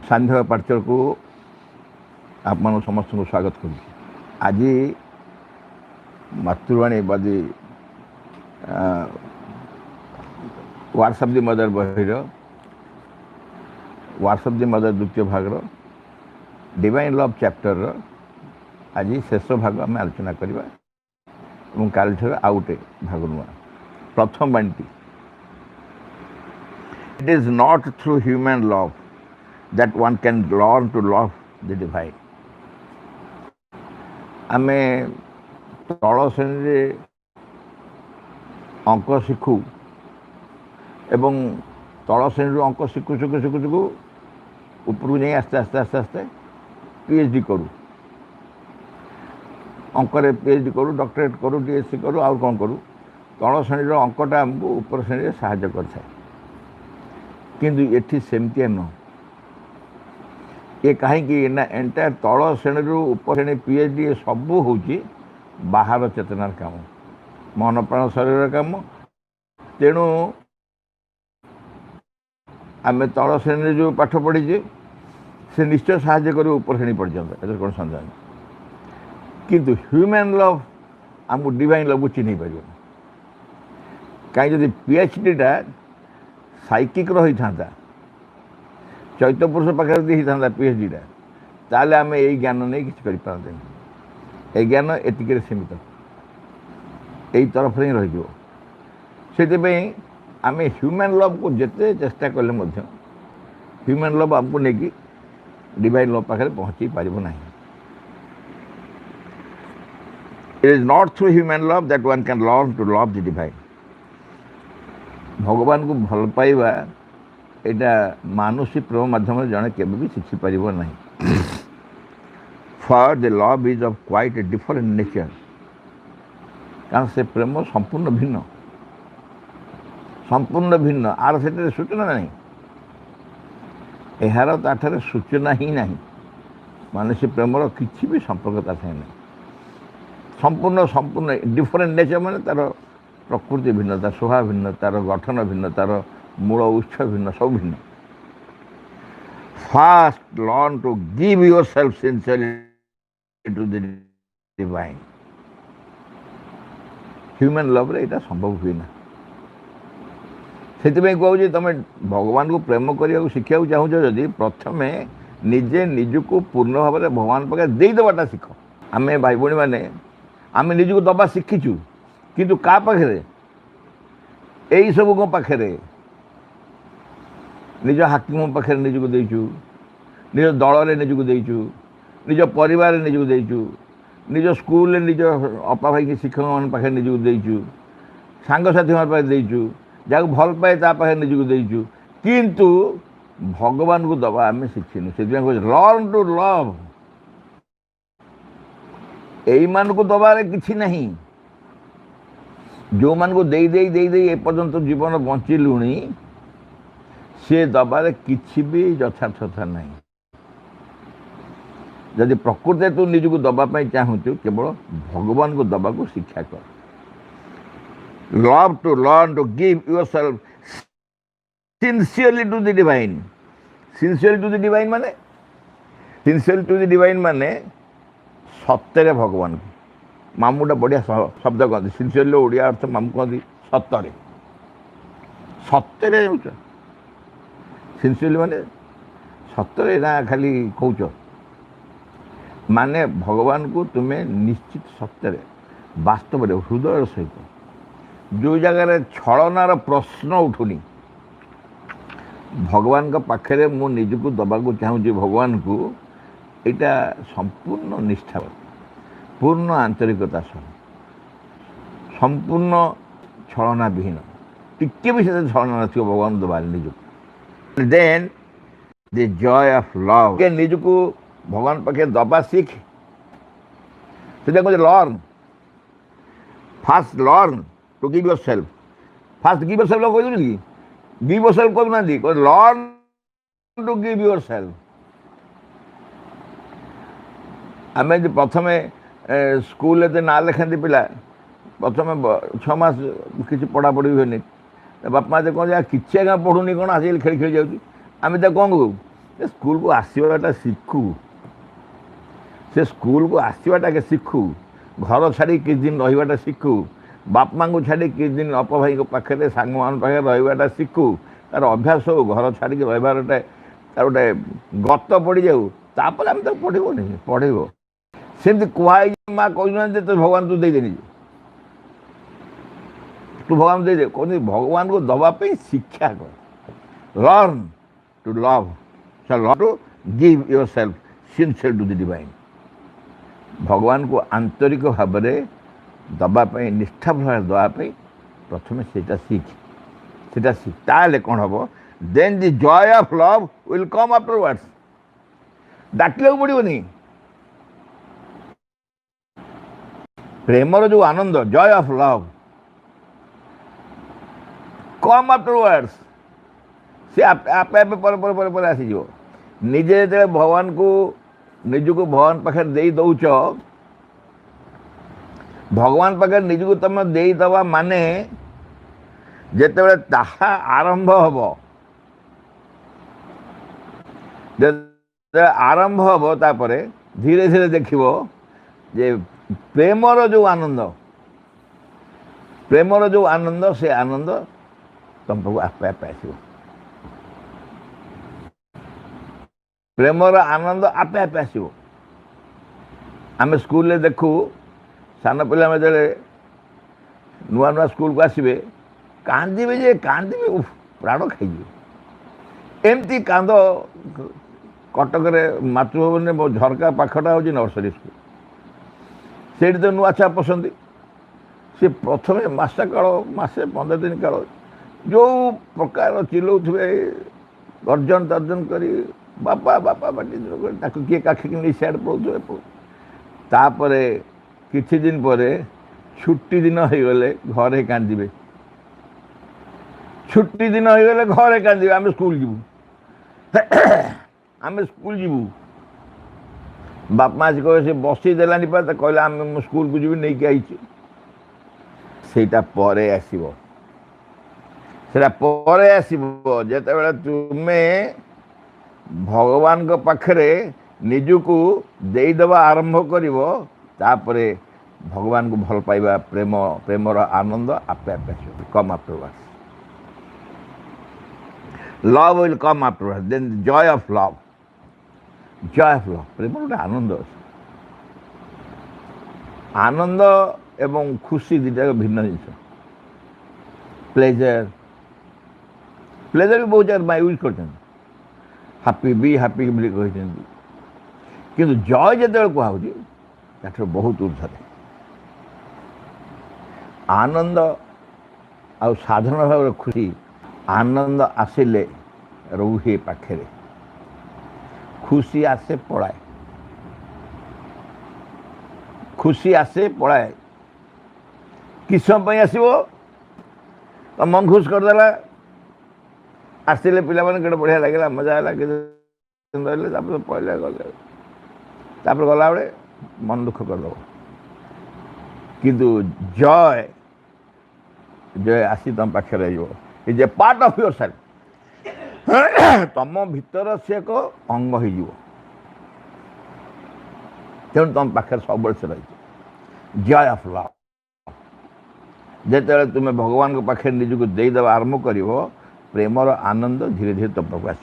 सान्ध्य पाठ्य को आप समस्त को स्वागत करुँ। आज मातृवाणी बादी वार्स ऑफ द मदर बहिर वार्स ऑफ द मदर द्वितीय भागर डिवाइन लव चैप्टर आज शेष भाग आम आलोचना करवा। काल आउटे भाग नुआ प्रथम बाणी it is not through human love that one can learn to love the divine. आमे तल श्रेणी अंक शिखु एवं तल श्रेणी अंक शिखु शिखु शिखु शिखु ऊपर जाए आस्ते आस्ते आस्ते आस्ते पीएचडी करूँ, अंकरे पीएचडी करूँ, डॉक्टरेट करूँ, डीएससी करूँ, आउ कौन करूँ। तल श्रेणी अंकटा आमको ऊपर श्रेणी साहाय्य करता है, किंतु एठी सेमती नुह। ये कहीं ना एंटायर तल श्रेणी उपर श्रेणी पीएचडी सबू हूँ बाहर चेतनार काम, मन प्राण शरीर काम। तेणु आम तल श्रेणी जो पाठ पढ़ीचे से निश्चय साहाय्य कर ऊपर श्रेणी पर्यंत, ए कौन सन्देह नहीं। किंतु ह्यूमन लव आमको डिवाइन लव को चिन्ह पार कहीं जब पीएचडीटा साइकिक रही था चैत्य पुरुष पाखे होता पीएचडीटा ताले आम यही ज्ञान नहीं कि पारते। ये ज्ञान एतिक सीमित यही तरफ ही रही से आम ह्यूमन लव को जिते चेष्टा कले ह्यूमन लव आमको लेकिन डिवाइन लव पाखे पहुँची पारना। It is not through human love that one can learn to love the divine. भगवान को भल पाइबा यहाँ मानुषी प्रेम माध्यम जड़े के शिखी पार ना। For the love is of quite a different nature, कारण से प्रेम संपूर्ण भिन्न, संपूर्ण भिन्न। आर से सूचना नहीं, यार ताठे सूचना ही ना। मानुषी प्रेमर किसी भी संपर्क ता नहीं, संपूर्ण संपूर्ण डिफरेंट नेचर माने तार प्रकृति भिन्न, तार स्वभाव भिन्न, तार गठन भिन्न, तार मूल उत्स भिन्न, सब भिन्न। First learn to give yourself sincerely to the divine. Human love रे एटा संभव हुए ना। से कहूँ तुम भगवान को प्रेम करने शिखा चाहूँ जदि प्रथमे निजे निजको पूर्ण भाव में भगवान पाखे देदेवाटा शिख। आम भाई भाई मैंने आम निजको दबा शिखीचु, किंतु का पाखे यही सब को पाखे निज हाकिम पाखे निजको देचु, निज दल निजको देचु, निज परिवार निजको देचु, निज स्कूल निज अपा भाई शिक्षक मान पाखे निजको देचु, सांगसाथी मान पाखे देचु, जहाँ भल पाए पाखे निजको देचु, किंतु भगवान को दबा आम शिखिनु। से लर्न टू लव, यही मान को दबार किसी नहीं। जो मान को दे दे दे दे एपर्यंत जीवन बंचिलुणी से दबार किसी भी यथार्थता नहीं। जदि प्रकृति तू निजको दबाई चाहूँ केवल भगवान को दबा को शिक्षा कर। Love to learn to give yourself sincerely to the divine. Sincerely to the divine माने, सिंसियरली टू द डिवाइन माने सत्य भगवान को। मामूटा बढ़िया शब्द कहते सिंसियरली, ओडिया अर्थ मामू कहती सतरे। सतरे सिंसियरली माने सतरे ना खाली कौच माने भगवान को तुम्हें निश्चित सत्य वास्तव हृदय सहित जो जगार छलनार प्रश्न उठुनी भगवान का पाखे मु निजको दबा को चाहूँ भगवान को, यहाँ संपूर्ण निष्ठा, पूर्ण आंतरिकता सह, संपूर्ण छलना विहीन, टिके भी से छलना न भगवान दबा निजको। Then the joy of love के निजको भगवान पाखे दबा सीख। से learn, first learn to give yourself. First give yourself कह कि गिव योर सेल्फ कहना learn to give yourself. आम प्रथम स्कूल ना लिखाती पिला प्रथम 6 मास किसी पढ़ापढ़ी हुए बापा माँ कहते कि आगे पढ़ुनी कौन आसिक खेल खेल जाऊँ आम कौन कहू स्कूल को आसवाटा शिखु से स्कूल को आसवाटा के शिखु घर छाड़ी कि दिन रहा शिखु बाप माँ को छाड़ी कि दिन अप भाई पाखे सांग मान पाखे रहा शिखु तार अभ्यास हो घर छाड़ी रही गोटे गत पड़ जाऊ तापर आम तक पढ़नी पढ़ेब सेमती कहुई माँ कही तो भगवान तू देदेनि तू भगवान दे कहते भगवान को दवाई शिक्षा कर learn to love learn to give yourself sincere to the divine भगवान को आंतरिक भाव में दवाई निष्ठा भाव दवाई प्रथम से सीख ताले कौन हम then the joy of love will come afterwards डाकिले पड़ोनी प्रेमर जो आनंद joy of love come afterwards से आपे आपे पर आसीज निजे जो भगवान को निज को भगवान पाखे दे दौच भगवान पाखे निज को तुम देदवा माने जिते ताहा आरंभ हम आरंभ हम तापर धीरे धीरे देखिब जे प्रेमर जो आनंद से आनंद तुम पाक आपे आपे आसो प्रेमर आनंद आपे आपे आसो आम स्कूल देखू सान पिला जो नुआ नुआ स्कूल को आसवे कांदे जे कांदे प्राण खाई एमती कांद कटक मातृभवन मो झरका पाखटा हूँ नर्सरी स्कूल से तो नुआ छुआ पसंद सी प्रथम मसे काल मसे 15 दिन काल जो प्रकार चिल्लाऊे गर्जन तर्जन कर बापा बापा बाटी किए काखिक नहीं सियाड़ पड़ोपर किछि दिन पर छुट्टी दिन हो गले घरे कांदे छुट्टी दिन हो गले घरे कांदे आम स्कूल जीवु आम स्कूल जीवु बाप माँ कहे से बसई देलानी पार कहला आम स्कूल को जी नहीं कि आई सेटा परे आसीबो सेटा परे आसीबो जेतेबेले तुमे भगवान को पाखरे निजुको देदवा आरंभ करिवो तापरे भगवान को भल पाइबा प्रेम प्रेमर आनंद आपे आपे come afterwards love will come afterwards then joy of love प्रेम गोटे आनंद अच्छे आनंद एवं खुशी दुटा भिन्न जिन प्लेजर प्लेजर भी बहुत जगह यूज कर हापी बी हापी कि जॉय जो कहूँ बहुत ऊर्धरे आनंद आ साधारण भाव खुशी आनंद आसिले रुहे पाखे खुशी आसे पड़ाए खुशी आसे पड़ाए कि समय आसो तो मन खुश करदेला आसिले पिला के बढ़िया लगे मजा है पड़े गले गला बेले मन दुख करदेव किंतु जय जय आसी तुम पाखे रही पार्ट ऑफ योर सेल्फ तुम भीतर से एक अंग हो तेणु तुम पाखे सब से रही जॉय ऑफ लव जिते तुम्हें भगवान को पाखे निजक देदेवा आरंभ कर प्रेमर आनंद धीरे धीरे तुम पाक आस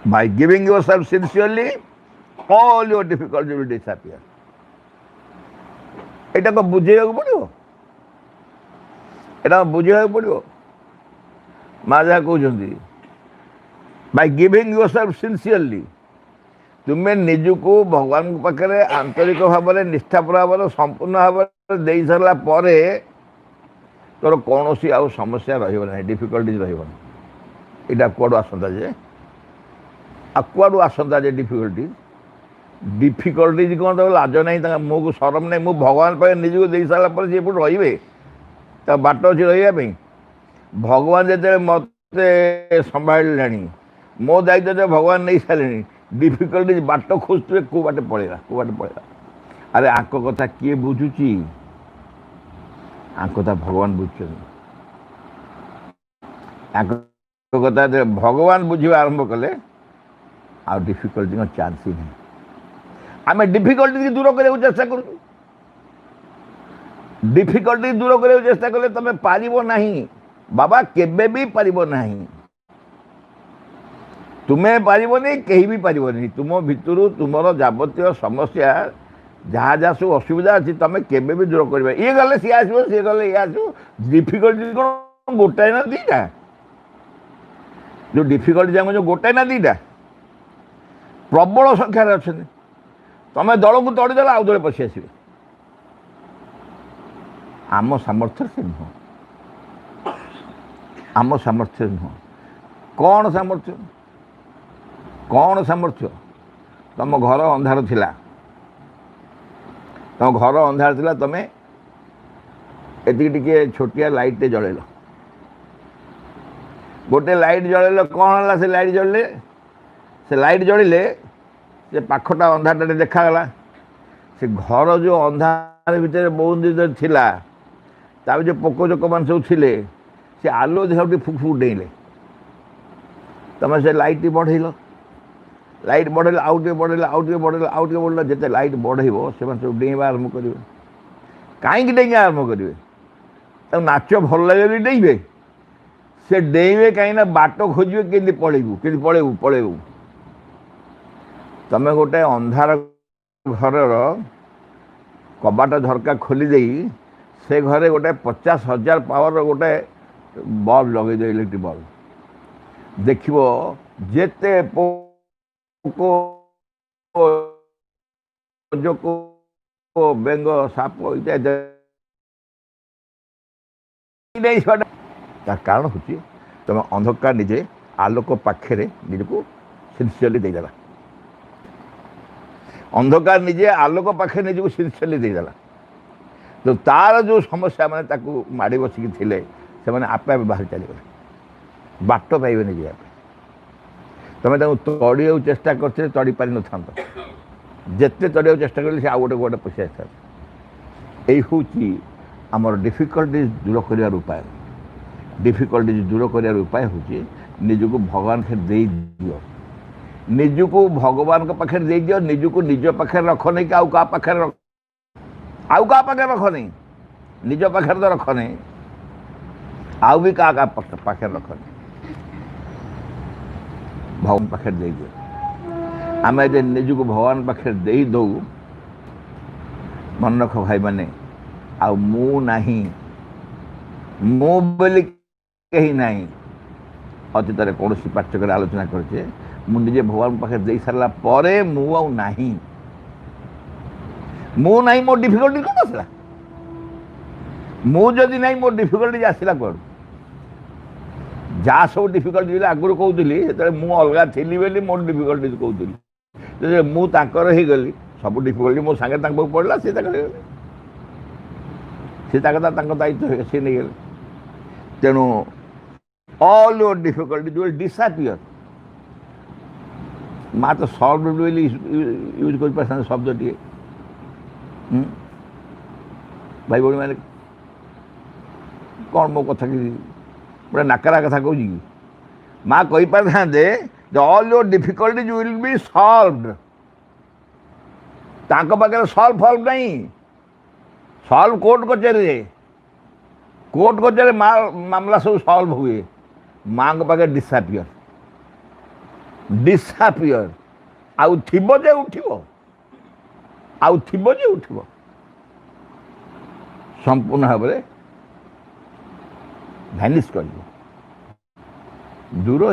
by giving yourself sincerely all your difficulty will disappear एटा को बुझेगा पड़ो एटा बुझेगा पड़ो माँ जहाँ कहते बाय गिविंग योरसेल्फ सिंसियरली तुम्हें निजको भगवान पाखे आंतरिक भाव में निष्ठापर भाव संपूर्ण भाव दे सारा पर तोर कौन सी आउ समस्या रही डिफिकल्टीज रहा कौड़ आसता जे कौड़ आसता जे डिफिकल्टीज कौन तो लाज ना मुझ को शरम नहीं मुझ भगवान पाखे निजको दे सारा पर सी रे बाट अच्छी रही भगवान जो मत संभाल मो दायित्व जो भगवान नहीं सारे डिफिकल्टी बाट खोजुए कौ बाटे पड़ेगा अरे आंक कथा किए बुझुची आंक कथा भगवान बुझुं कथा भगवान बुझे आरंभ कले आ डिफिकल्टी चान्स ही नहीं आम डिफिकल्टी दूर करने चेष्टा कर डिफिकल्टी दूर करने चेष्टा कले तुम पार ना बाबा केबे भी पार ना तुम्हें पारनी कहीं भी पारनी तुम भितर तुम जावतीय समस्या जहाँ जहाँ सब असुविधा अच्छी तुम केबे भी दूर कर ये गले सी आसो सी गले ये आसो डिफिकल्टी कौन गोटाए ना दीटा जो डिफिकल्टी जाऊँ जो गोटाए ना दीटा प्रबल संख्यार अच्छा तुम दल को तड़ीदेल आउ दल पशि आस आम सामर्थ्य से नुह आम सामर्थ्य नुह कौन सामर्थ्य कौन सामर्थ्य तुम घर अंधार थिला तुम घर अंधार थिला तुम एति छोटिया लाइट जलैल गोटे लाइट जलैल कौन है से लाइट जलले से लाइट जलिले से पाखटा अंधार देखागला से घर जो अंधार भितर बहुत थिला तार जो पोक जोक मान सब थे से आलो देह फुक डेले तुम से लाइट बढ़ेल लाइट बढ़ेल आउटे बढ़ेल आउटे बढ़ेल आउटे बढ़ेल जिते लाइट बढ़ेब से सब डेवा आरम्भ करेंगे कहीं डेई आरम्भ करेंगे तक नाच भल लगे डेइबे से डेइबे कहीं बाट खोजे कि पलैबू कि पलैबू पलैबू तुम गोटे अंधार घर कबाट झरका खोली दे से घरे गोटे 50,000 पावर गोटे बल्ब लगे इलेक्ट्रिक बल्ब देख जेते बेंग साप इत्यादि कारण हूँ तुम अंधकार निजे आलोक पाखे निजक सिंसियरली देदेला अंधकार निजे आलोक पाखे निजक सिंसियरली देदेला तो तार जो समस्या मैंने माड़ी बसिकी थे से मैंने आपे आप बाहर चलीगले बाट पाइबे जाए तुम तड़िया चेष्टा करते तड़ी पारि न था जिते तड़िया चेष्टा करें आउ गोटे गोटे पशि आस हूँ आमर डिफिकल्टी दूर कर उपाय डिफिकल्टी दूर कर उपाय हूँ निजक भगवान के दे दियो निजक भगवान के पाखे दे दियो निजक निज पाखे रख नहीं कि आउ पाखे रख आउ पाखे रख नहीं निज पाखे तो रख नहीं आउ भी क्या पाखे रख नहीं भगवान पाखे दे दियो आम जे निजक भगवान पाखे दे दौ मन रख भाई मैंने आ मु नहीं मु बोली कहीं नहीं अतीत कौन पाठ्यक्रम आलोचना करछे मु निजे भगवान पाखे दे सारा परे मु नहीं मु नहीं मो डिफिकल्टी कौन आसला मु जदि नहीं मो डिफिकल्टी आसला कौन जहाँ सब डिफिकल्टी आगुरी कहूली से मुझे अलग थी बोली मोर डिफिकल्टी कहूली मुझे गली सब डिफिकल्टी मो सागे पड़ा सी दायित्व सी नहीं गले तेणु all your difficulty will disappear माँ तो सॉल्व यूज कर पार शब्द टे भाई भाई मैंने कौन मो कथा कि पूरा नाकरा कथा कहूँ कि माँ कही पार था all your difficulties will be solved तांको पाखे सॉल्व फॉल्व नहीं सॉल्व कोर्ट कचेरी मामला सब सॉल्व हुए माँ को पाखे डिसअपियर डिसअपियर आउ थिबो जे उठिबो आउ थिबो जे उठिबो संपूर्ण भाव में भैनिश कर दूर हो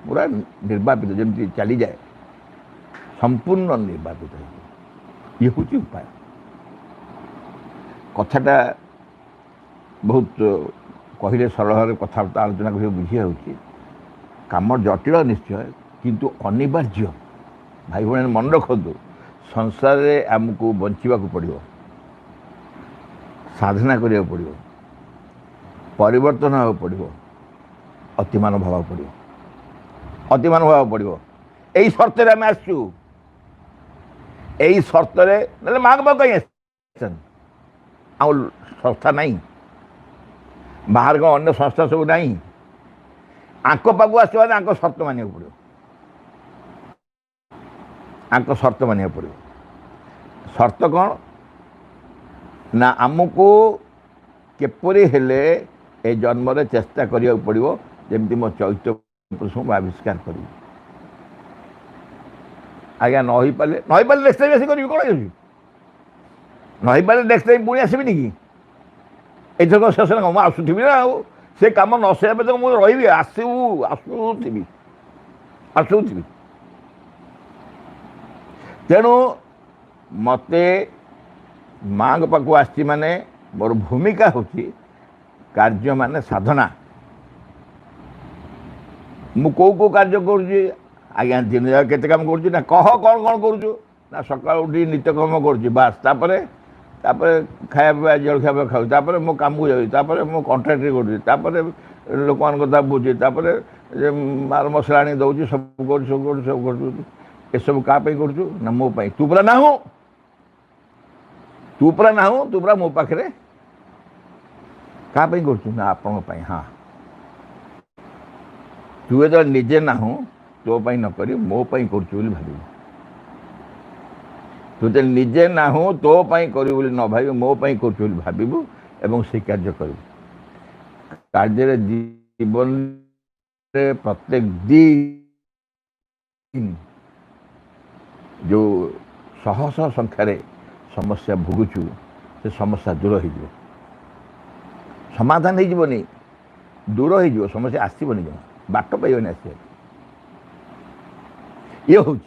पूरा निर्वापित जमी चली जाए संपूर्ण निर्वापित ये हूँ उपाय कथाटा बहुत कहले सरल भाव कथबार्ता आलोचना कर बुझी हो कम जटिल निश्चय किंतु अनिवार्य भाई भाई मन रखु संसार में आमको बंचा पड़ो साधना करा पड़ो परिवर्तन होगा पड़ो अतिमान भाव पड़ो अतिमान भाव पड़ो यही शर्त आम आसु यही शर्त ना माँ बाप कहीं संस्था नहीं बाहर कौन अन्य संस्था सब नहीं आंक पाक आसो आंक सर्त मानिया पड़ो आंक सर्त मानिया पड़ो सर्त कौन ना आमको केपरी हेले ए जन्म चेष्टा करिया पड़ो जमती मो चैत्य पुरुष को आविष्कार करी आज्ञा नई पारे नेक्स्ट टाइम आसिक कौन नई पारे नेक्स्ट टाइम पुणी आसबिनि कि एथर शेष ना मुझे आसुथी ना से कम न सैया तक मुझे रही आसुथी आसुथी तेणु मते माँ पाक आसी माने मोर भूमिका हूँ कार्य माने साधना मु को कार्य करुँगी आज्ञा दिन जाक केते काम करुँगी ना कह कौन कौन करुँ ना सका उठी नित्यकर्म करुँगी बास तापर खाया पीवा जलखिया खाऊ मो कम को जाऊँ मो कंट्राक्ट करुँगी लोक मान कथा बुझे माल मसला आनी दौर सब कर सब क्या करुँ ना मो तू पूरा ना हो तू पूरा मो पाखे क्या करुँ ना आपण हाँ तू जो निजे ना तो नक मो कर भाव तू जो निजे ना तो कर न भाव मो कर भावु एवं से कार्य कर कार्य जीवन प्रत्येक दिन जो शह शह संख्यार समस्या भोगुचु से समस्या दूर हो समाधान होनी दूर हो समस्या आसबनी जमा बाट पाइबनी आस ये हूँ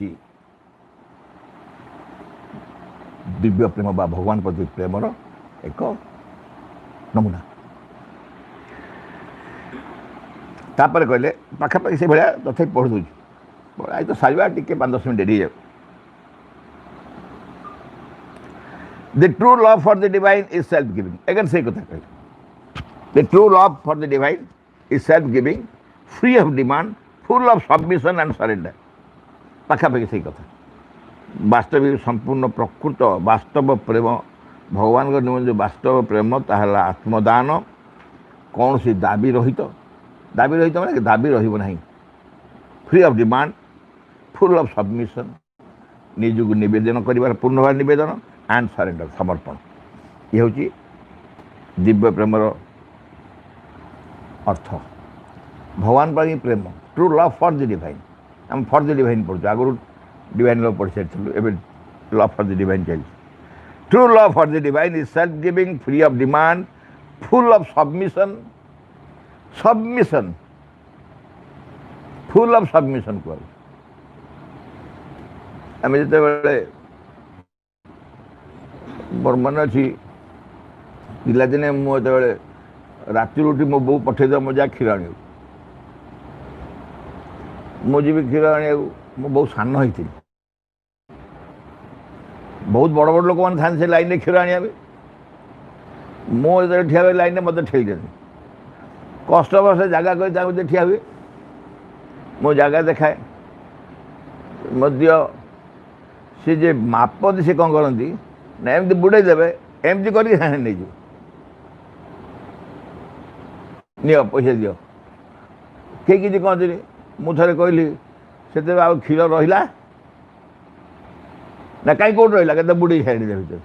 दिव्य प्रेम बा भगवान प्रति प्रेमर एक नमूना तापर कहले पाखापाखि से भाया तथा पढ़ दूँ आई तो सारा टी 5-10 मिनट डेरी जाऊ The true love for the divine is self-giving. Again, say kotha कहले The true love for the divine is self-giving, free of demand, full of submission and surrender. पाखापाखि से कथा वास्तविक संपूर्ण प्रकृत वास्तव प्रेम भगवान निमंत जो वास्तव प्रेम ताहला आत्मदान कौन सी दाबी रहित माने दाबी रहिबो नहीं free of demand full of submission निजक निवेदन कर पूर्ण भाव निवेदन एंड सरेंडर समर्पण ये हूँ दिव्य प्रेमर अर्थ भगवान पर प्रेम true love for the divine आम फॉर द डिवाइन पढ़ु आगुरी डिवाइन लव पढ़ सारी एवं लव फॉर द डिवाइन चलती true love for the divine is self giving free of demand full of submission full of submission कह आम जिते मोर मन अच्छी पिलादिने मुझे राति उठी मो बो पठेद मो जा क्षीर आने मुझे क्षीर आने मो बहुत सान होती बहुत बड़ बड़ लोक मैंने से लाइन क्षीर आने मुझे ठिया हुए लाइन मत ठेल देते कष्ट से जगह कर ठिया हुए मो जगह देखाए मध्य सी जे मापती से कौन करती ना एमती बुड़े देवे एमती कर नहीं नियो पैसा दियो कई किसी कहते मुझे कहली से क्षीर रहा ना कहीं कौट रहा कहते बुड़े छाड़ी दे भर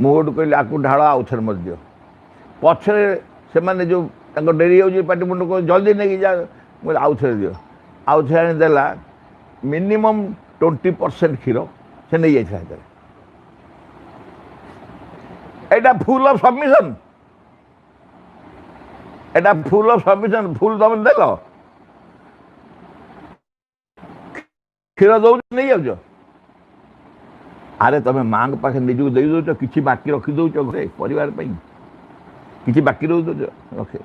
मुझे कहली आपको ढाल आउ थे मत दियो पछरे से मैंने जो डेरी हो पाटी मुंड को जल्दी नहीं जा मुझे आउ थे दियो आउ थे देला मिनिमम 20% क्षीर से नहीं जाता एटा full of submission Etah full of submission full तुम देल क्षीर दौ नहीं जाऊच अरे तुम माँ पाखे निजक दे दौच कि बाकी रखी दौच घरे परिवार कि बाकी रख दौच रखे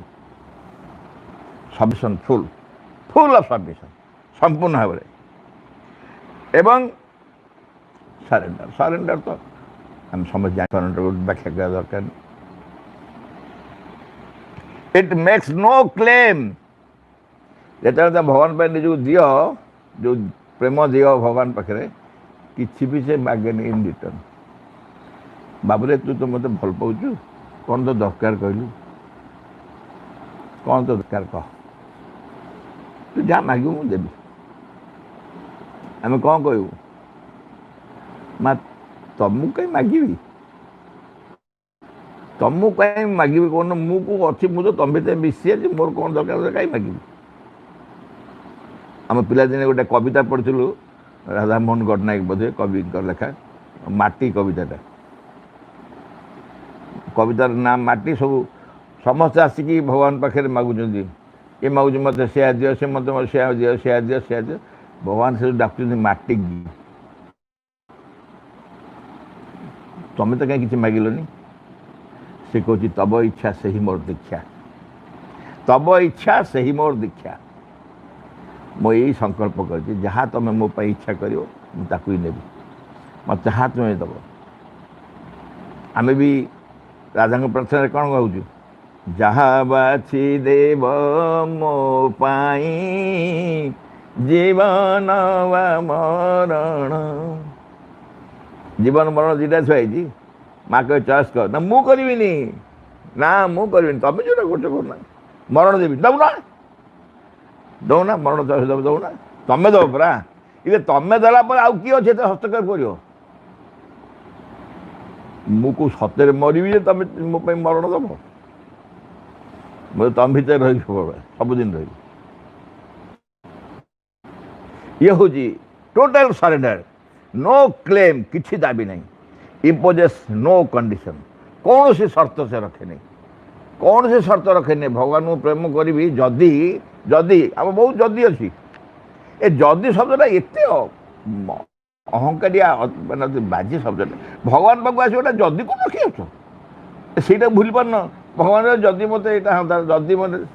सबमिशन फुल ऑफ सबमिशन संपूर्ण भाव एवं सरेंडर तो हम समझ जाए सरेंडर व्याख्या कर दरकार इट मेक्स नो क्लेम जो भगवान पर निजक दियो जो प्रेम दियो भगवान पाखे किसी भी से मागेनि इन रिटर्न बाबुरे तू तो मत भल पाचु कौन तो दरकार कहलु कौन तो दरकार कह तू जहाँ मागिबू मु देवी आम कौन कहू माँ तुमको कहीं मागिबी तुमको कहीं मागिबी कौन मुझे अच्छी मुझे तुम भीतर मिसी अच्छी मोर कौन दरकार कहीं मागिबी आम पिलादिने गोटे कविता पढ़िलु राधामोहन गडनायक बोधे कवि लेखा माटी कविताटा कवितार नाम माटी सब समस्त आसिकी भगवान पाखे मागुं ये मागुच मत से दियो से मत से दियो से दियो से दियो भगवान से डाकुं माटी तुम तो कहीं किसी मागिलनि से कह तब इच्छा से ही मोर दीक्षा तब इच्छा से ही मोर दीक्षा मो यही संकल्प कर जहाँ तुम मो इच्छा कर ने मत जहाँ तुम्हें दब आम भी राजा प्रार्थना कौन कहूँ जहाँ बाछी देव मो पाई जीवन वा मरण जीवन मरण दुटा छुआई माँ कह चॉइस कर ना मु करी ना मु करी तुम जो गोटे करना मरण देवी दौना दौना मरण चॉइस दब दौना तुम्हें दब परा ये तुम्हें देला आउ किए अच्छे हस्तक्षेप कर मुझे सतरे मरबी तुम मो मरण दब मुझे तुम भीतर रही सबुदिन रही ये हूँ टोटल सरेंडर नो क्लेम किसी दाबी नहीं इम्पोजेस नो कंडीशन कौन सी शर्त से रखे नहीं कौन सी शर्त रखे नहीं भगवान को प्रेम करी जदि जदि आम बहुत जदि अच्छी ए जदि शब्दटा एत अहंकारिया मैंने बाजी शब्द भगवान पाक आस गोटे जदि कौन रखी आस से भूल पार न भगवान जदि मत यहाँ हाँ जदि मत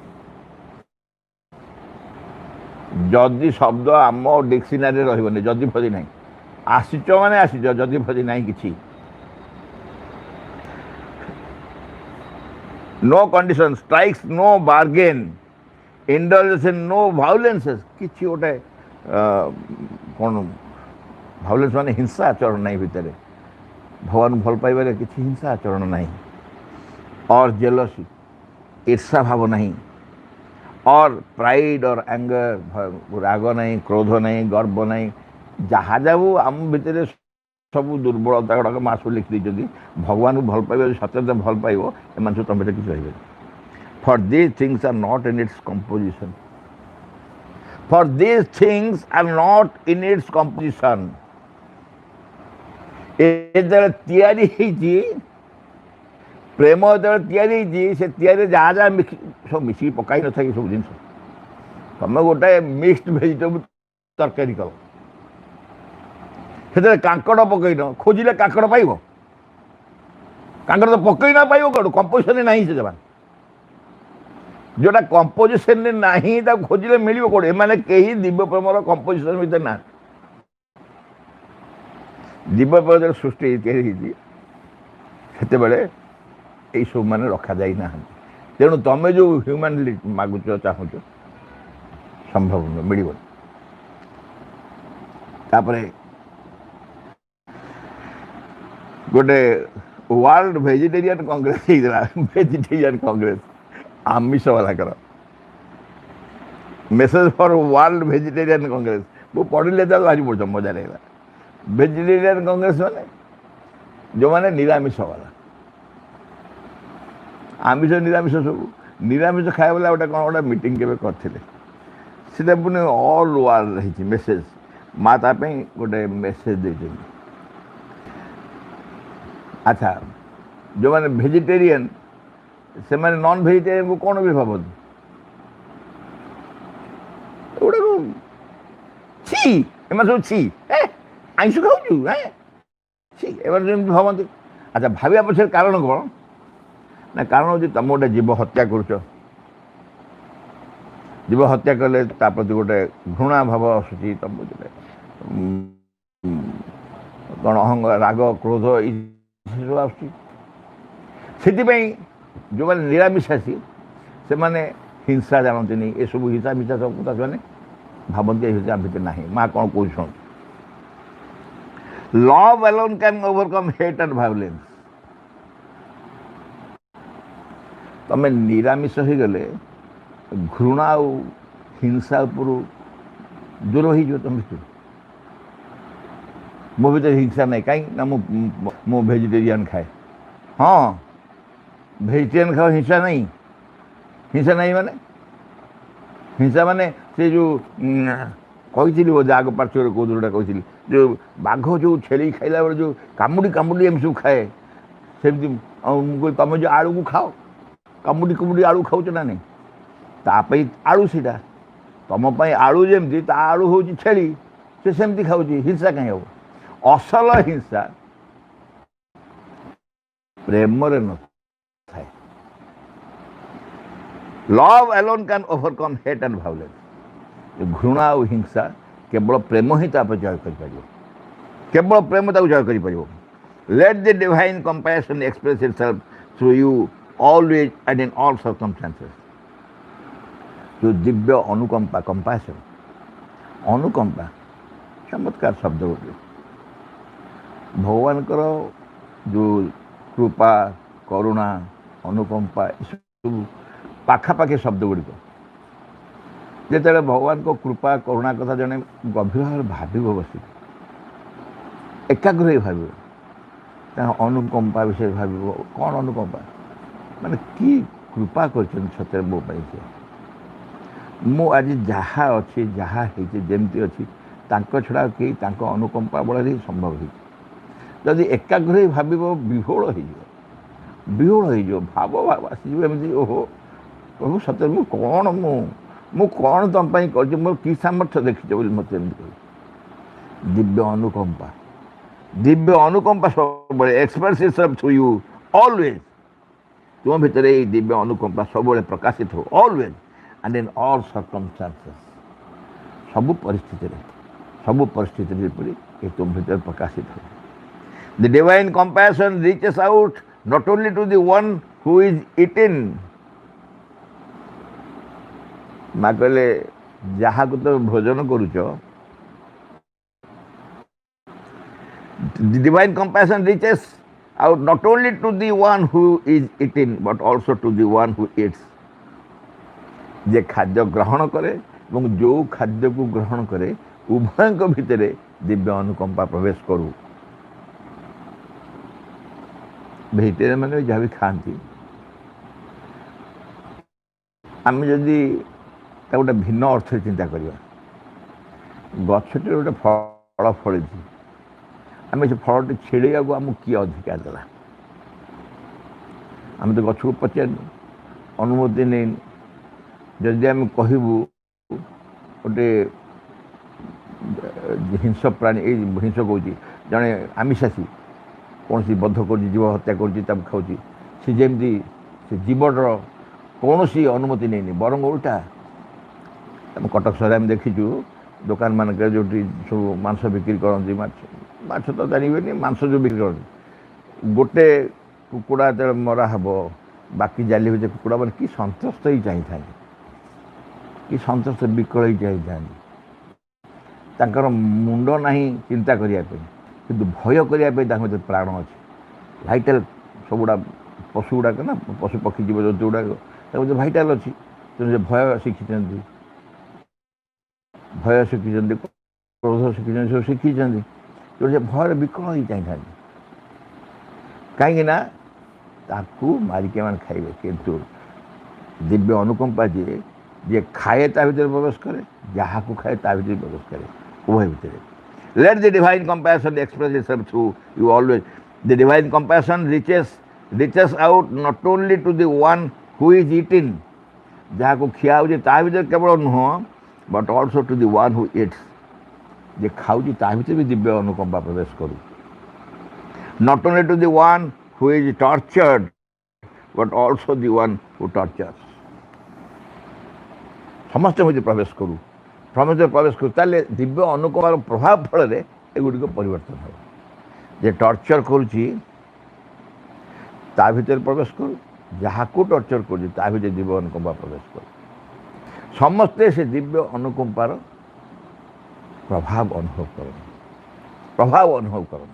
जदि शब्द आम डिक्शनारी रही जदि फदि ना आसिच माने आसिच जदि फदि ना कि no condition strikes no bargain indulgence no violences किसी गोटे कौन भावलेंस माने हिंसा आचरण नहीं भितर भगवान भल पाइबारे किसी हिंसा आचरण नहीं और जेलसी ईर्षा भाव नहीं और प्राइड और एंगर राग नहीं क्रोध नहीं गर्व नहीं जहाँ जाऊ आम भितर सब दुर्बलता गुड़ाक माँ सब लिखी दी भगवान को भल पाइब सत्य भल पाइब एम सब तुम किसी रही for these things are not in its composition for these things are not in its composition प्रेम जो से जहाँ जहाँ सब मिसिक पकई न था सब जिन तुम गोटे मिक्सड भेजिटेबल तरकारी कल से कांकड़ पकईन खोजिले कांकड़ पाइब कांकड़ तो पकई ना पाइब कौन कंपोजिशन ना से जमा जोटा कंपोजिशन ना खोजिले मिल कौन एम कहीं दिव्य प्रेमर कंपोजिशन भर ना दिव्य प्रेम सृष्टि से यही सब मैंने रखा जा तेणु तुम जो ह्यूमैन मागुच चाहूच संभव नुह मिल गोटे world vegetarian Congress vegetarian Congress आमिष वाला message for world vegetarian Congress वो पढ़िले तो भारी बढ़ मजा लगा वेजिटेरियन कांग्रेस माने जो मैंने निरामिष वाला आमिष निरामिष सब निरामिष खाए वाला गोटे कौन गोटे मीटिंग के करते पुणी ऑल वर्ल्ड रही मेसेज माँ तापाई गोटे मेसेज दे अच्छा जो मैंने वेजिटेरियन से मैंने नॉन वेजिटेरियन को कौन भी भाव गोटे छी एम सब छी आईष खाऊ एम भावती अच्छा भाविया पछे कारण कौन ना कारण हूँ तुम गोटे जीव हत्या कर जीव हत्या कले प्रति गोटे घृणा भाव आसूँ तुम कौन अहंग राग क्रोध सब आसुँच जो मैंने निरामिषासी से मैंने हिंसा जानते नहीं ये सब हिंसा मिसा सब मैंने भावती भीतर ना माँ कौन कह शुण love alone can overcome hate and violence तुम निरामिष हो गले घृणा हिंसा उपर दूर हो तुम भर मो भर हिंसा ना कहीं ना मो वेजिटेरियन खाए हाँ वेजिटेरियन खाओ हिंसा नहीं माने हिंसा माने से जो कही बोधे आग पार्श्वर कौ दूरटा कही जो बाघ जो छेली खाइला बेले जो कामुड़ी कामुड़ी एम सब खाए सेमती तुम जो आलू को खाओ कामुड़ी कुमुड़ी आलू खाऊ ना नहीं तापाई आलू सीटा तुम आलू जमी आलू हूँ छेली से सेमती खाऊ हिंसा कहीं हम असल हिंसा प्रेम न थाए love alone can overcome hate and violence घृणा और हिंसा केवल प्रेम ही जय कर केवल प्रेम जय कर late the divine compassion express itself through you always and in all circumstances जो दिव्य अनुकंपा कंपैशन अनुकंपा चमत्कार शब्द गोटे भगवान जो कृपा करुणा अनुकंपा सब पाखापाखि शब्द गुड़िक जिते भगवान को कृपा करुणा कथा जड़े गभीर भाव भाव बस एकाग्र भाव अनुकंपा विषय भाव कौन अनुकंपा माने कि कृपा कर सतरे मो मु आज जहाँ अच्छी जहाँ जमती अच्छी छड़ा कई अनुकंपा बल ही संभव हो जदि एकाग्र भाव विहोल हो भाव भाव आसमती ओहो प्रभु सतरे मु कौन तुम कर मोर कि सामर्थ्य देखी मत दिव्य अनुकंपा सब express itself through you always तुम भितर दिव्य अनुकंपा सब प्रकाशित हो always and in all circumstances सब परिस्थिति तुम भीतर प्रकाशित हो the divine compassion reaches out not only to the one who is eating माँ कहले जहाँ को तो भोजन करुच divine compassion reaches out not only to the one who is eating but also to the one who eats जे खाद्य ग्रहण करे और जो खाद्य को ग्रहण करे उभय भितर दिव्य अनुकंपा प्रवेश करू भेजिटेरियन मैंने जहाँ भी खाती आम जदि गोटे भिन्न अर्थ चिंता करवा गछटे गोटे फल फड़ी आम से फलटे छेड़ा को आमको किए अधिकार देला आम तो गछ को पचार अनुमति नहीं जदि आम कहबू गोटे हिंस प्राणी हिंस कौन जड़े आमिषासी कौन सी बध कर जीव हत्या कर खाऊ सी जमी से जीवर कौन सी अनुमति नहीं बरंग उल्टा आम कटक सहर आम देखीचु दुकान मानक जो सब मांस बिक्री करती माछ तो जानवे मांस जो बिक्री कर गोटे कुकुड़ा जो मरा हम बाकी जाली भीतर कुकुड़ा मैंने कि सन्तुष्ट ही चाहिए था कि सन्तुष्ट विकल ही चाहिए तांकर मुंड नहीं चिंता करने कि भय करने प्राण अच्छे भाइटाल सबुड़ा पशु गुड़ाक ना पशु पक्षी जीव जंतु गुड़ाक भाइटाल अच्छी तेणु भय शिखी क्रोध शिखी सब शिखी तेणु भय विकल ही चाहिए कहीं मारिके मैंने खाइबे किंतु दिव्य अनुकंपा जे खाए ता भीतर प्रवेश करे जहाँ को खाए ता भीतर प्रवेश करे उभय भीतर let the divine compassion express itself through you always the divine compassion reaches out not only to the one who is eating जहाँ को खिया हो ता भीतर केवल नुह but also to the one who eats जे खाऊ ता भीतर भी दिव्य अनुकंपा प्रवेश करू not only to the one who is tortured but also the one who tortures समस्त मुझे प्रवेश करूँ समस्त प्रवेश करूँ ताले दिव्य अनुकंपार प्रभाव फल एगुड़ी परिवर्तन हो जे टर्चर करुच्ची ता भीतर प्रवेश करूँ जहाँ को टर्चर करुच्ची भीतर दिव्य अनुकंपा प्रवेश करूँ समस्ते से दिव्य अनुकंपार प्रभाव अनुभव कर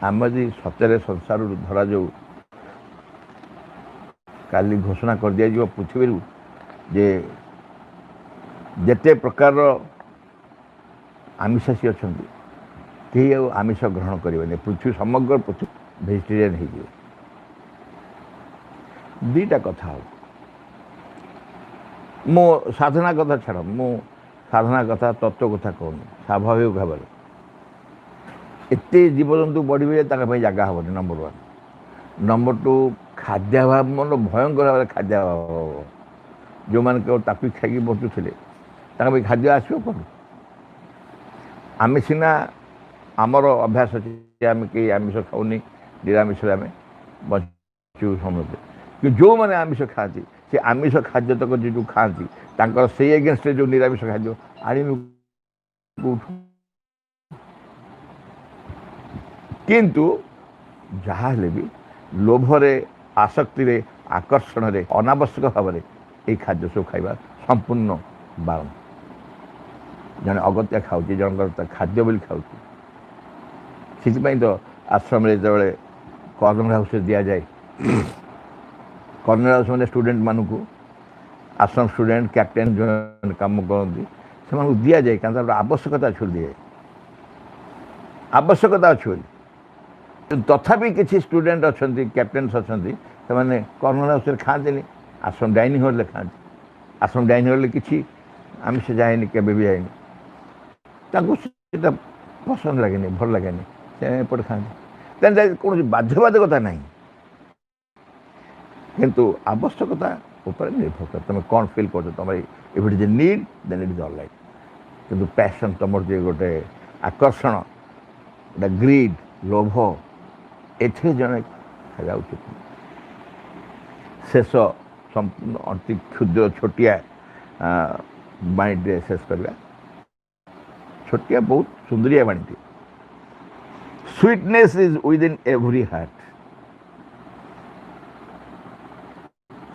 आम यदि सचरे संसार धरा जाऊ काली घोषणा कर दिया पृथ्वी जे ଯେତେ ପ୍ରକାର ଆମିଷାସୀ ଅଛନ୍ତି କେହି ଆଉ ଆମିଷ ଗ୍ରହଣ କରିବେନି, ପୃଥିବୀ ସମଗ୍ର ପୃଥିବୀ ଭେଜିଟେରିଆନ୍ ହେଇଯିବେ। ଦୁଇଟା କଥା ହବ, ମୁଁ ସାଧନା କଥା ଛାଡ଼, ମୁଁ ସାଧନା କଥା ତତ୍ତ୍ୱ କଥା କହୁନି। ସ୍ୱାଭାବିକ ଭାବରେ ଏତେ ଜୀବଜନ୍ତୁ ବଢ଼ିବେ ଯେ ତାଙ୍କ ପାଇଁ ଜାଗା ହେବନି, ନମ୍ବର ୱାନ୍। ନମ୍ବର ଟୁ, ଖାଦ୍ୟାଭାବ ମାନେ ଭୟଙ୍କର ଭାବରେ ଖାଦ୍ୟାଭାବ ହେବ। ଯେଉଁମାନେ କେବଳ ତାକୁ ଖାଇକି ବଞ୍ଚୁଥିଲେ ତାଙ୍କ ପାଇଁ ଖାଦ୍ୟ ଆସିବ କ'ଣ? ଆମେ ସିନା ଆମର ଅଭ୍ୟାସ ଅଛି ଯେ ଆମେ କେହି ଆମିଷ ଖାଉନି, ନିରାମିଷରେ ଆମେ ବଞ୍ଚୁ ସମସ୍ତେ, କିନ୍ତୁ ଯେଉଁମାନେ ଆମିଷ ଖାଆନ୍ତି ସେ ଆମିଷ ଖାଦ୍ୟ ତକ ଯେଉଁ ଖାଆନ୍ତି ତାଙ୍କର ସେଇ ଏଗେନଷ୍ଟରେ ଯେଉଁ ନିରାମିଷ ଖାଦ୍ୟ ଆଣିବେ କେଉଁଠୁ? କିନ୍ତୁ ଯାହା ହେଲେ ବି ଲୋଭରେ, ଆସକ୍ତିରେ, ଆକର୍ଷଣରେ, ଅନାବଶ୍ୟକ ଭାବରେ ଏଇ ଖାଦ୍ୟ ସବୁ ଖାଇବା ସମ୍ପୂର୍ଣ୍ଣ ବାରଣ। ଜଣେ ଅଗତ୍ୟା ଖାଉଛି, ଜଣଙ୍କର ତା ଖାଦ୍ୟ ବୋଲି ଖାଉଛି। ସେଥିପାଇଁ ତ ଆଶ୍ରମରେ ଯେତେବେଳେ କର୍ଣ୍ଣର ହାଉସ୍ରେ ଦିଆଯାଏ, କର୍ଣ୍ଣର ହାଉସ୍ ମାନେ ଷ୍ଟୁଡେଣ୍ଟମାନଙ୍କୁ, ଆଶ୍ରମ ଷ୍ଟୁଡେଣ୍ଟ, କ୍ୟାପ୍ଟେନ୍ ଯେଉଁମାନେ କାମ କରନ୍ତି ସେମାନଙ୍କୁ ଦିଆଯାଏ, କାରଣ ତାଙ୍କର ଆବଶ୍ୟକତା ଅଛି ବୋଲି ଦିଆଯାଏ, ଆବଶ୍ୟକତା ଅଛି ବୋଲି। ତଥାପି କିଛି ଷ୍ଟୁଡେଣ୍ଟ ଅଛନ୍ତି, କ୍ୟାପ୍ଟେନ୍ସ ଅଛନ୍ତି, ସେମାନେ କର୍ଣ୍ଣର ହାଉସ୍ରେ ଖାଆନ୍ତିନି, ଆଶ୍ରମ ଡାଇନିଂ ହଲ୍ରେ ଖାଆନ୍ତି। ଆଶ୍ରମ ଡାଇନିଂ ହଲ୍ରେ କିଛି ଆମିଷ ଯାଏନି, କେବେ ବି ଯାଏନି, ତାଙ୍କୁ ସେଇଟା ପସନ୍ଦ ଲାଗେନି, ଭଲ ଲାଗେନି, ସେ ଏପଟେ ଖାଆନ୍ତି। ତେଣୁ କୌଣସି ବାଧ୍ୟବାଧକତା ନାହିଁ, କିନ୍ତୁ ଆବଶ୍ୟକତା ଉପରେ ନିର୍ଭର କରେ ତୁମେ କ'ଣ ଫିଲ୍ କରୁଛ। ତୁମର if it is a need then it is all right. କିନ୍ତୁ ପ୍ୟାସନ୍, ତୁମର ଯେ ଗୋଟେ ଆକର୍ଷଣ, ଗୋଟେ ଗ୍ରିଡ୍, ଲୋଭ, ଏଥିରେ ଜଣେ ଖାଇବା ଉଚିତ। ଶେଷ ସମ୍ପୂର୍ଣ୍ଣ ଅତି କ୍ଷୁଦ୍ର ଛୋଟିଆ ବାଣୀଟିରେ ଶେଷ କରିବା। ଛୋଟିଆ ବହୁତ ସୁନ୍ଦରିଆ ବାଣୀଟି। Sweetness is within every heart.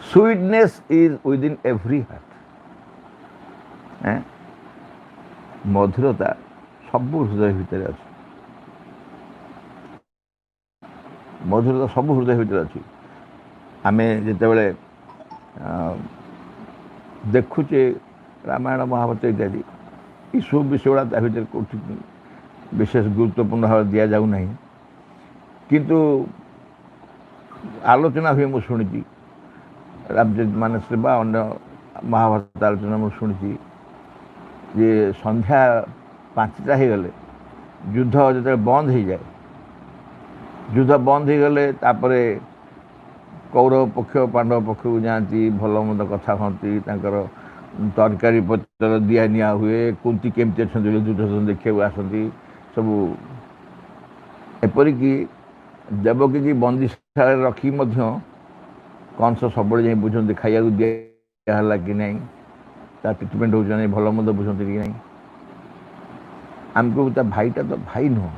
Sweetness is within every heart. ମଧୁରତା ସବୁ ହୃଦୟ ଭିତରେ ଅଛି। ମଧୁରତା ସବୁ ହୃଦୟ ଭିତରେ ଅଛି। ଆମେ ଯେତେବେଳେ ଦେଖୁଛେ ରାମାୟଣ, ମହାଭାରତ ଇତ୍ୟାଦି, ଏସବୁ ବିଷୟଗୁଡ଼ା ତା ଭିତରେ କେଉଁଠି ବିଶେଷ ଗୁରୁତ୍ୱପୂର୍ଣ୍ଣ ଭାବରେ ଦିଆଯାଉ ନାହିଁ, କିନ୍ତୁ ଆଲୋଚନା ହୁଏ, ମୁଁ ଶୁଣିଛି ରାମଚରିତ ମାନସରେ ବା ଅନ୍ୟ ମହାଭାରତ ଆଲୋଚନା ମୁଁ ଶୁଣିଛି ଯେ ସନ୍ଧ୍ୟା 5ଟା ହେଇଗଲେ ଯୁଦ୍ଧ ଯେତେବେଳେ ବନ୍ଦ ହେଇଯାଏ, ଯୁଦ୍ଧ ବନ୍ଦ ହେଇଗଲେ ତାପରେ କୌରବ ପକ୍ଷ ପାଣ୍ଡବ ପକ୍ଷକୁ ଯାଆନ୍ତି, ଭଲ ମନ୍ଦ କଥା ହୁଅନ୍ତି, ତାଙ୍କର ତରକାରୀ ପତ୍ର ଦିଆ ନିଆ ହୁଏ, କୁନ୍ତି କେମିତି ଅଛନ୍ତି ବୋଲି ଦୁର୍ଯ୍ୟୋଧନ ଦେଖିବାକୁ ଆସନ୍ତି ସବୁ। ଏପରିକି ଦେବକୀକି ବନ୍ଦିଶାଳାରେ ରଖି ମଧ୍ୟ କଂସ ସବୁବେଳେ ଯାଇ ବୁଝନ୍ତି ଖାଇବାକୁ ଦିଆହେଲା କି ନାହିଁ, ତା ଟ୍ରିଟମେଣ୍ଟ ହେଉଛି ନାହିଁ, ଭଲ ମନ୍ଦ ବୁଝନ୍ତି କି ନାହିଁ। ଆମକୁ ତା ଭାଇଟା ତ ଭାଇ ନୁହଁ,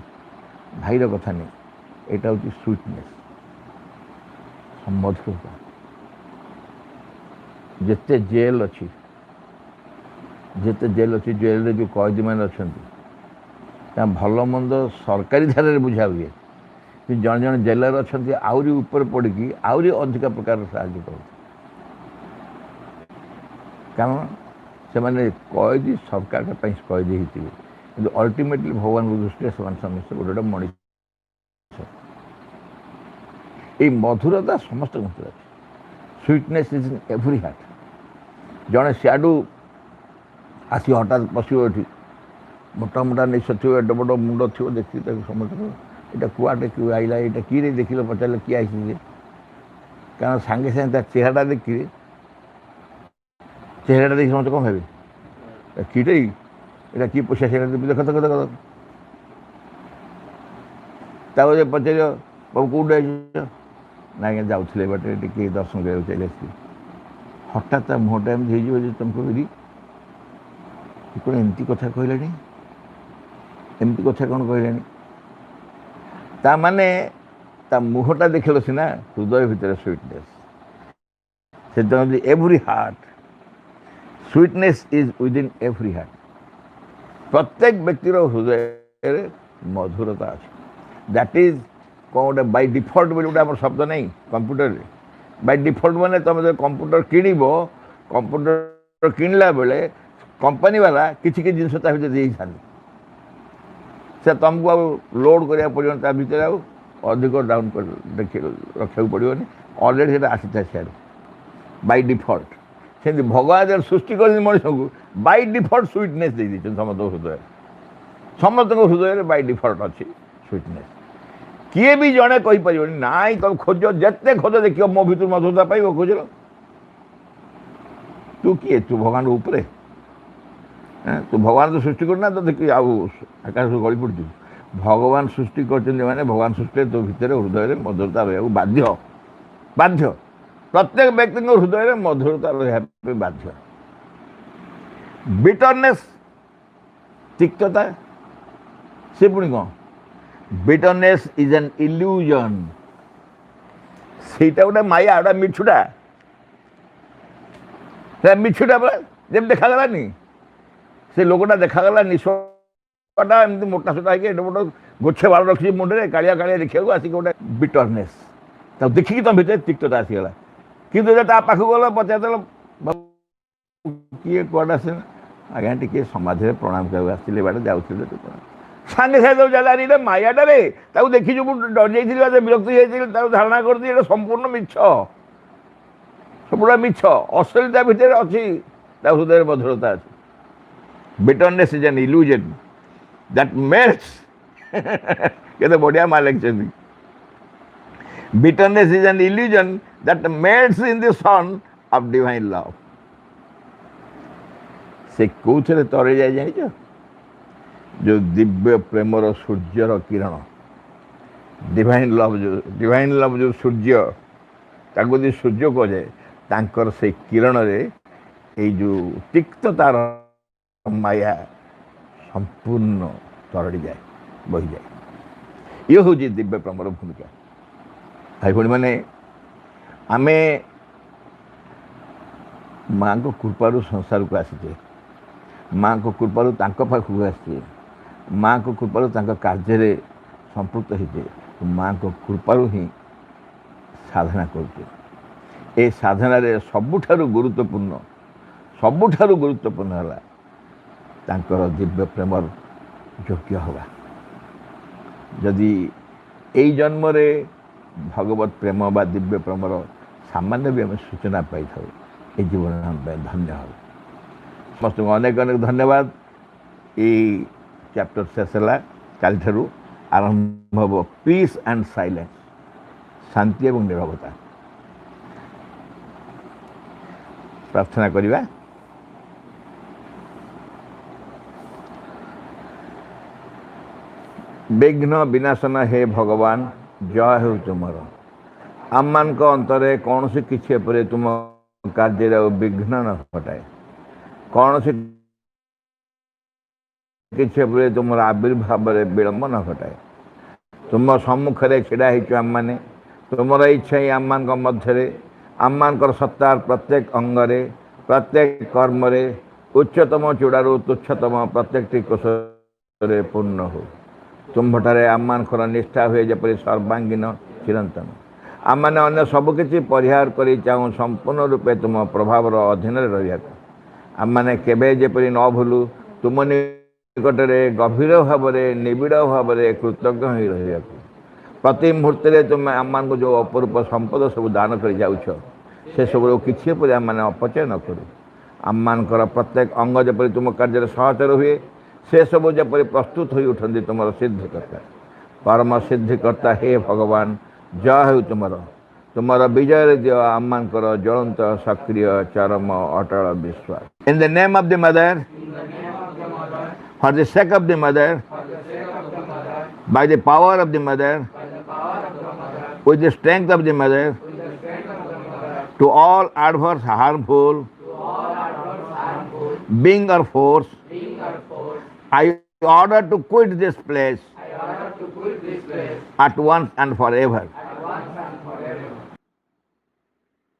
ଭାଇର କଥା ନେଇ, ଏଇଟା ହେଉଛି ସୁଇଟନେସ୍, ମଧୁରତା। ଯେତେ ଜେଲ୍ ଅଛି, ଜେଲରେ ଯେଉଁ କଏଦୀମାନେ ଅଛନ୍ତି ତା ଭଲ ମନ୍ଦ ସରକାରୀ ଧାରାରେ ବୁଝା ହୁଏ, କିନ୍ତୁ ଜଣେ ଜଣେ ଜେଲର ଅଛନ୍ତି ଆହୁରି ଉପରେ ପଡ଼ିକି ଆହୁରି ଅଧିକା ପ୍ରକାରର ସାହାଯ୍ୟ କରନ୍ତି, କାରଣ ସେମାନେ କଏଦୀ ସରକାରଙ୍କ ପାଇଁ କଏଦୀ ହେଇଥିବେ, କିନ୍ତୁ ଅଲ୍ଟିମେଟଲି ଭଗବାନଙ୍କ ଦୃଷ୍ଟିରେ ସେମାନେ ସମସ୍ତେ ଗୋଟେ ଗୋଟେ ମଣିଷ। ଏଇ ମଧୁରତା ସମସ୍ତଙ୍କ ଭିତରେ ଅଛି। Sweetness is in every heart. ଜଣେ ସିଆଡ଼ୁ ଆସି ହଠାତ୍ ପଶିବ ଏଠି, ମୋଟା ମୋଟା ନିଶ ଥିବ, ଏଡ଼େ ବଡ଼ ମୁଣ୍ଡ ଥିବ, ଦେଖିକି ତାକୁ ସମସ୍ତେ ଏଇଟା କୁଆଡ଼େ କିଏ ଆଇଲା, ଏଇଟା କିଏ ଦେଖିଲେ, ପଚାରିଲେ କିଏ ଆସିଛି ଯେ, କାରଣ ସାଙ୍ଗେ ସାଙ୍ଗେ ତା ଚେହେରାଟା ଦେଖିବେ, ଚେହେରାଟା ଦେଖି ସମସ୍ତେ କ'ଣ ଭାବେ, କିଟେ ଏଇଟା କିଏ ପଇସା ଚେହେରା ଦେଖ ଦେଖ ଦେଖ। ତାକୁ ଯେ ପଚାରିବ ବାବୁ କେଉଁଠି ଆସିଛ, ନା ଆଜ୍ଞା ଯାଉଥିଲେ ବାଟେ ଟିକେ ଦର୍ଶନ କରିବାକୁ ଚାଲି ଆସିଥିଲି। ହଠାତ୍ ତା ମୁହଁଟା ଏମିତି ହେଇଯିବ ଯେ ତୁମେ କହିବି କ'ଣ ଏମିତି କଥା କହିଲେଣି, ଏମିତି କଥା କ'ଣ କହିଲେଣି। ତାମାନେ ତା ମୁହଁଟା ଦେଖିଲ ସିନା, ହୃଦୟ ଭିତରେ ସୁଇଟନେସ୍। ସେଥିପାଇଁ every heart, sweetness is within every heart. ପ୍ରତ୍ୟେକ ବ୍ୟକ୍ତିର ହୃଦୟରେ ମଧୁରତା ଅଛି। ଦ୍ୟାଟ୍ ଇଜ୍ କ'ଣ ଗୋଟେ ବାଇ ଡିଫଲ୍ଟ ବୋଲି ଗୋଟେ ଆମର ଶବ୍ଦ ନାହିଁ କମ୍ପ୍ୟୁଟରରେ। ବାଇ ଡିଫଲ୍ଟ ମାନେ ତୁମେ ଯଦି କମ୍ପ୍ୟୁଟର କିଣିବ, କମ୍ପ୍ୟୁଟର କିଣିଲା ବେଳେ कंपनी वाला किसी की जिनस ता भीतर दे थांती से तुमको लोड करा पड़ो ता भीतर अधिक डाउन कर देखिए रखा पड़ोनी अलरेडी से आसी था सियाड़ बाय डिफल्ट से भगवान जब सृष्टि कर मनीष को बाय डिफल्ट स्वीटनेस दे दी समस्त हृदय समस्त हृदय बाय डिफल्ट अच्छी स्वीटनेस किए भी जड़े कहीपर ना तुम खोज जिते खोज देख मो भर मधुरता पाइब खोज तू किए तू भगवान उपरे तू भगवान तो सृष्टि करना तो देखिए आकाश गली पड़ू भगवान सृष्टि कर भगवान सृष्टि तो भितर हृदय मधुरता रहा बाध्य बाध्य प्रत्येक व्यक्ति हृदय मधुरता रहा बाध्य बिटरनेस तिक्तता से पुणी कौन बिटरनेस इज एन इल्यूजन सेटा गोटे माया गोटे मिछुटा मिछुटा जब देखागलानी से लोकटा देखागला निश्वाटा एमती मोटा सोटा है मोटा गोछे बाल रखी मुंडे कालिया कालिया देखा आसिक गोटे बिटरनेस तब देखिकी तुम भर तिक्तता आसीगला कि पाख गल पचार किए कड़ा से आज्ञा टी समाधि प्रणाम कर बाटे जाऊँ सांगे सागे जाए मायाटे देखी जो डर जाइए विरक्त धारणा कर संपूर्ण मिछ सबुड़ा मिछ अश्लीलता भितर अच्छी हृदय मधुरता अच्छी bitterness is an illusion that melts केते बढ़िया माँ लिखिं bitterness is an illusion that melts in the sun of divine love से कौन तरे जाए जान जो दिव्य प्रेमर सूर्यर किरण डिवाइन लव जो सूर्य ताको जो सूर्य कहे तांकर से किरण रे ए जो तिक्ततार माया संपूर्ण तरड़ी जाए बही जाए ये हूँ दिव्य प्रेमर भूमिका भाई भाई मैंने आमे माँ को कृपारू संसार को आसीचे माँ को कृपारू तांको पाखु आसीचे माँ को कृपारू तांको कार्य संपृक्त होते माँ को कृपारू ही साधना करते ए साधना रे सबुठारु गुरुत्वपूर्ण है तांकर दिव्य प्रेमर योग्य हवा जदि एई जन्म रे भगवत प्रेम बा दिव्य प्रेमर सामान्य भी आम सूचना पाई था ये जीवन आम धन्य हो समस्त अनेक अनेक धन्यवाद ये चैप्टर शेष है काल ठारू आरंभ हम पीस एंड साइलेंस शांति एवं निरवता प्रार्थना करिबा विघ्न विनाशन हे भगवान जय हो तुमर आम मान अंतरे कौन सी किसी पर तुम कार्य विघ्न न घटाए कौन सी किसी पर तुम आविर्भाव विलंब न घटाए तुम सम्मुखें छिड़ा आम मैंने तुम इच्छा ही आम मान मध्य आम मान सत्तार प्रत्येक अंगरे प्रत्येक कर्म उच्चतम चूड़ारू तुच्छतम प्रत्येक कोश पूर्ण हो तुम भटारे आम मानकर निष्ठा हुए जपरी सर्वांगीन चिरंतन आम मैंने अन्य सबकि परिहार कर चाहूँ संपूर्ण रूपे तुम प्रभावर अधीन रहा आम मैंने केवे जेपरी न भूलु तुम निकटरे गभीर भाव निबिड़ भाव कृतज्ञ हो रहा प्रति मुहूर्त तुम आम मान जो अपरूप संपद सब दान कर जाऊछ से सब किसी पर आम मैंने अपचय न करूँ आम मानकर प्रत्येक अंग जपरी तुम कार्य सहचर हुए से सब जपरी प्रस्तुत हो उठती तुम सिद्धिकर्ता परम सिद्धिकर्ता हे भगवान जय हो तुम विजय दियो आम मानकर ज्वलंत सक्रिय चरम अटल विश्वास in the name of the mother for the sake of the mother by the power of the mother with the strength of the mother to all adverse harmful being or force I order to quit this place at once and forever.